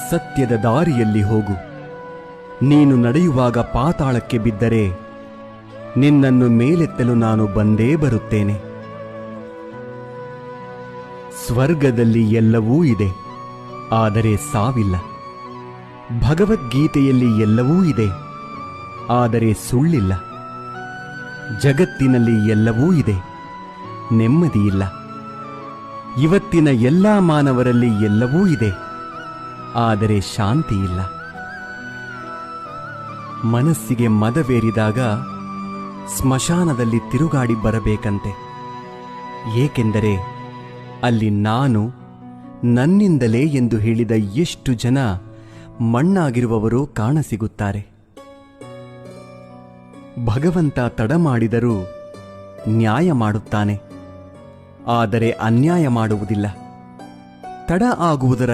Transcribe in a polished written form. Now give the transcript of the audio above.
ಸತ್ಯದ ದಾರಿಯಲ್ಲಿ ಹೋಗು. ನೀನು ನಡೆಯುವಾಗ ಪಾತಾಳಕ್ಕೆ ಬಿದ್ದರೆ ನಿನ್ನನ್ನು ಮೇಲೆತ್ತಲು ನಾನು ಬಂದೇ ಬರುತ್ತೇನೆ. ಸ್ವರ್ಗದಲ್ಲಿ ಎಲ್ಲವೂ ಇದೆ, ಆದರೆ ಸಾವಿಲ್ಲ. ಭಗವದ್ಗೀತೆಯಲ್ಲಿ ಎಲ್ಲವೂ ಇದೆ, ಆದರೆ ಸುಳ್ಳಿಲ್ಲ. ಜಗತ್ತಿನಲ್ಲಿ ಎಲ್ಲವೂ ಇದೆ, ನೆಮ್ಮದಿಯಿಲ್ಲ. ಇವತ್ತಿನ ಎಲ್ಲಾ ಮಾನವರಲ್ಲಿ ಎಲ್ಲವೂ ಇದೆ, ಆದರೆ ಶಾಂತಿಯಿಲ್ಲ. ಮನಸ್ಸಿಗೆ ಮದವೇರಿದಾಗ ಸ್ಮಶಾನದಲ್ಲಿ ತಿರುಗಾಡಿ ಬರಬೇಕಂತೆ. ಏಕೆಂದರೆ ಅಲ್ಲಿ ನಾನು ನನ್ನಿಂದಲೇ ಎಂದು ಹೇಳಿದ ಎಷ್ಟು ಜನ ಮಣ್ಣಾಗಿರುವವರು ಕಾಣಸಿಗುತ್ತಾರೆ. ಭಗವಂತ ತಡ ಮಾಡಿದರೂ ನ್ಯಾಯ ಮಾಡುತ್ತಾನೆ, ಆದರೆ ಅನ್ಯಾಯ ಮಾಡುವುದಿಲ್ಲ. ತಡ ಆಗುವುದರ